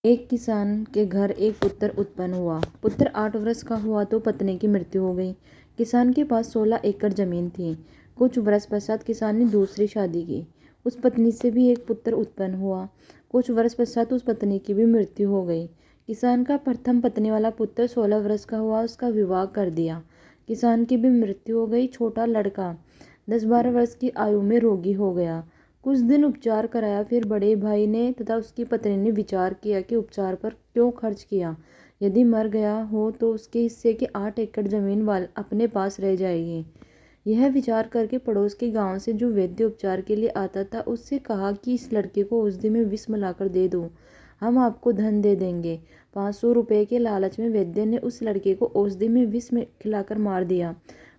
एक किसान के घर एक पुत्र उत्पन्न हुआ। पुत्र 8 वर्ष का हुआ तो पत्नी की मृत्यु हो गई। किसान के पास 16 एकड़ जमीन थी। कुछ वर्ष पश्चात किसान ने दूसरी शादी की। उस पत्नी से भी एक पुत्र उत्पन्न हुआ। कुछ वर्ष पश्चात उस पत्नी की भी मृत्यु हो गई। किसान का प्रथम पत्नी वाला पुत्र 16 वर्ष का हुआ, उसका विवाह कर दिया। किसान की भी मृत्यु हो गई। छोटा लड़का 10-12 वर्ष की आयु में रोगी हो गया। कुछ दिन उपचार कराया, फिर बड़े भाई ने तथा उसकी पत्नी ने विचार किया कि उपचार पर क्यों खर्च किया। यदि मर गया हो तो उसके हिस्से की 8 एकड़ जमीन अपने पास रह जाएगी। यह विचार करके पड़ोस के गांव से जो वैद्य उपचार के लिए आता था उससे कहा कि इस लड़के को औषधि में विष मिलाकर दे दो, हम आपको धन दे देंगे। 500 रुपये के लालच में वैद्य ने उस लड़के को औषधि में विष में खिलाकर मार दिया।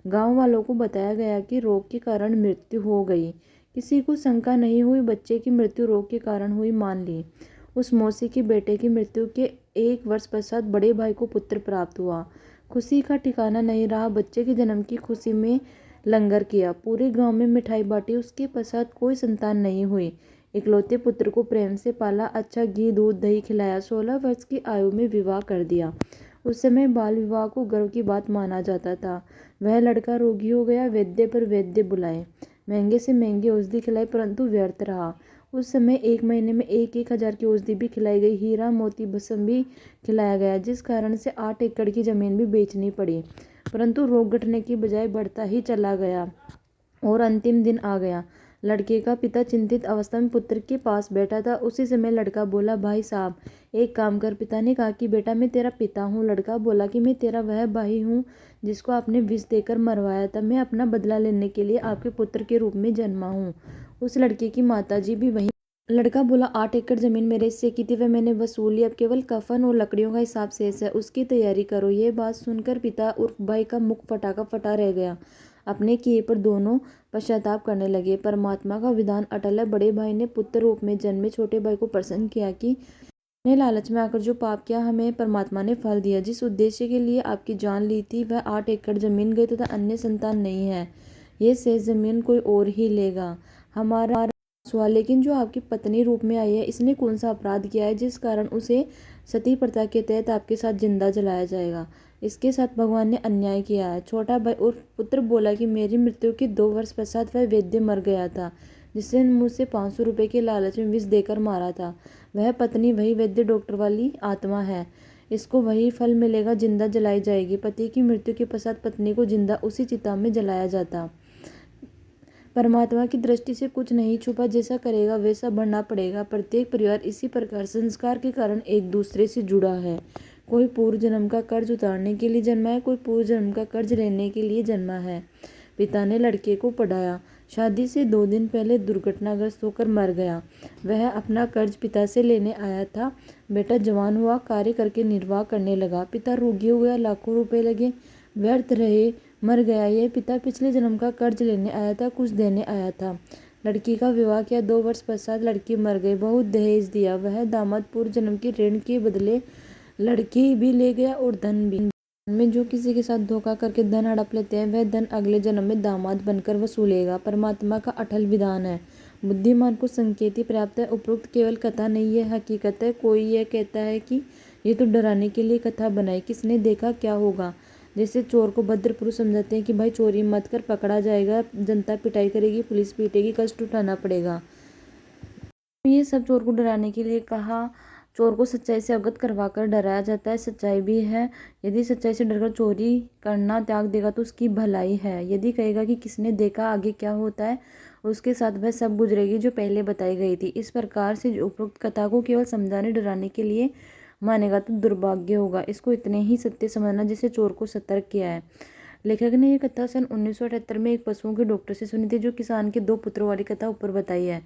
गांव वालों को बताया गया कि रोग के कारण मृत्यु हो गई। किसी को शंका नहीं हुई, बच्चे की मृत्यु रोग के कारण हुई मान ली। उस मौसी के बेटे की मृत्यु के 1 वर्ष पश्चात बड़े भाई को पुत्र प्राप्त हुआ। खुशी का ठिकाना नहीं रहा। बच्चे के जन्म की खुशी में लंगर किया, पूरे गांव में मिठाई बांटी। उसके पश्चात कोई संतान नहीं हुई। इकलौते पुत्र को प्रेम से पाला, अच्छा घी दूध दही खिलाया। 16 वर्ष की आयु में विवाह कर दिया। उस समय बाल विवाह को गर्व की बात माना जाता था। वह लड़का रोगी हो गया। वैद्य पर वैद्य बुलाए, महंगे से महंगी औषधि खिलाई, परंतु व्यर्थ रहा। उस समय 1 महीने में 1-1 हजार की औषधि भी खिलाई गई। हीरा मोती भस्म भी खिलाया गया, जिस कारण से 8 एकड़ की जमीन भी बेचनी पड़ी। परंतु रोग घटने की बजाय बढ़ता ही चला गया और अंतिम दिन आ गया। लड़के का पिता चिंतित अवस्था में पुत्र के पास बैठा था। उसी समय लड़का बोला, भाई साहब एक काम कर। पिता ने कहा कि बेटा मैं तेरा पिता हूँ। लड़का बोला कि मैं तेरा वह भाई हूँ जिसको आपने विष देकर मरवाया था। मैं अपना बदला लेने के लिए आपके पुत्र के रूप में जन्मा हूँ। उस लड़के की माताजी भी वहीं। लड़का बोला, 8 एकड़ जमीन मेरे हिस्से की थी, वह मैंने वसूल ली। अब केवल कफन और लकड़ियों का हिसाब शेष है, उसकी तैयारी करो। यह बात सुनकर पिता उर्फ भाई का मुख फटा फटा रह गया। अपने किए पर दोनों पश्चाताप करने लगे। परमात्मा का विधान अटल है। बड़े भाई ने पुत्र रूप में जन्मे छोटे भाई को प्रसन्न किया कि ने लालच में आकर जो पाप किया, हमें परमात्मा ने फल दिया। जिस उद्देश्य के लिए आपकी जान ली थी वह 8 एकड़ जमीन गई तथा अन्य संतान नहीं है। ये शेष जमीन कोई और ही लेगा। हमारा हुआ, लेकिन जो आपकी पत्नी रूप में आई है, इसने कौन सा अपराध किया है जिस कारण उसे सती प्रथा के तहत आपके साथ जिंदा जलाया जाएगा। इसके साथ भगवान ने अन्याय किया है। छोटा भाई और पुत्र बोला कि मेरी मृत्यु के 2 वर्ष पश्चात वह वैद्य मर गया था जिसने मुझसे 500 रुपये के लालच में विष देकर मारा था। वह पत्नी वही वैद्य डॉक्टर वाली आत्मा है, इसको वही फल मिलेगा, जिंदा जलाई जाएगी। पति की मृत्यु के पश्चात पत्नी को जिंदा उसी चिता में जलाया जाता। परमात्मा की दृष्टि से कुछ नहीं छुपा, जैसा करेगा वैसा भरना पड़ेगा। प्रत्येक परिवार इसी प्रकार संस्कार के कारण एक दूसरे से जुड़ा है। कोई पूर्व जन्म का कर्ज उतारने के लिए जन्मा है, कोई पूर्व जन्म का कर्ज लेने के लिए जन्मा है। पिता ने लड़के को पढ़ाया। शादी से 2 दिन पहले दुर्घटनाग्रस्त होकर मर गया। वह अपना कर्ज पिता से लेने आया था। बेटा जवान हुआ, कार्य करके निर्वाह करने लगा। पिता रोगी हो गया, लाखों रुपए लगे, व्यर्थ रहे, मर गया। यह पिता पिछले जन्म का कर्ज लेने आया था, कुछ देने आया था। लड़की का विवाह किया। 2 वर्ष पश्चात लड़की मर गई। बहुत दहेज दिया। वह दामाद पूर्व जन्म की ऋण के बदले लड़की भी ले गया और धन भी। में जो किसी के साथ धोखा करके धन हड़प लेते हैं, वह धन अगले जन्म में दामाद बनकर वसूलेगा। परमात्मा का अटल विधान है। बुद्धिमान को संकेत ही पर्याप्त है। उपरोक्त केवल कथा नहीं है, हकीकत है। कोई यह कहता है कि ये तो डराने के लिए कथा बनाई, किसने देखा क्या होगा। जैसे चोर को भद्र पुरुष समझाते हैं कि भाई चोरी मत कर, पकड़ा जाएगा, जनता पिटाई करेगी, पुलिस पीटेगी, कष्ट उठाना पड़ेगा। ये सब चोर को डराने के लिए कहा। चोर को सच्चाई से अवगत करवाकर डराया जाता है। सच्चाई भी है। यदि सच्चाई से डरकर चोरी करना त्याग देगा तो उसकी भलाई है। यदि कहेगा कि किसने देखा, आगे क्या होता है, उसके साथ वह सब गुजरेगी जो पहले बताई गई थी। इस प्रकार से उपरोक्त कथा को केवल समझाने डराने के लिए मानेगा तो दुर्भाग्य होगा। इसको इतने ही सत्य समझना जिससे चोर को सतर्क किया है। लेखक ने यह कथा सन 1978 में एक पशुओं के डॉक्टर से सुनी थी, जो किसान के 2 पुत्रों वाली कथा ऊपर बताई है।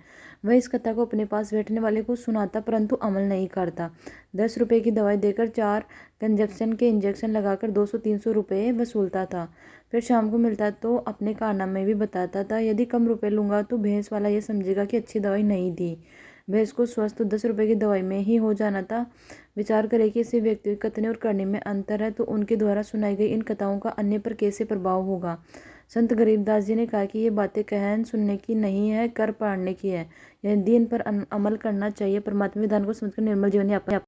वह इस कथा को अपने पास बैठने वाले को सुनाता, परंतु अमल नहीं करता। 10 रुपये की दवाई देकर 4 कंजप्शन के इंजेक्शन लगाकर 200-300 रुपये वसूलता था। फिर शाम को मिलता तो अपने कारनामे भी बताता था। यदि कम रुपये लूँगा तो भैंस वाला यह समझेगा कि अच्छी दवाई नहीं दी। भैंस को स्वस्थ तो 10 रुपये की दवाई में ही हो जाना था। विचार करें कि इसे व्यक्ति के कथने और करने में अंतर है, तो उनके द्वारा सुनाई गई इन कथाओं का अन्य पर कैसे प्रभाव होगा। संत गरीबदास जी ने कहा कि ये बातें कहन सुनने की नहीं है, कर पाड़ने की है। यदि इन पर अमल करना चाहिए। परमात्मा विधान को समझकर निर्मल जीवन यापन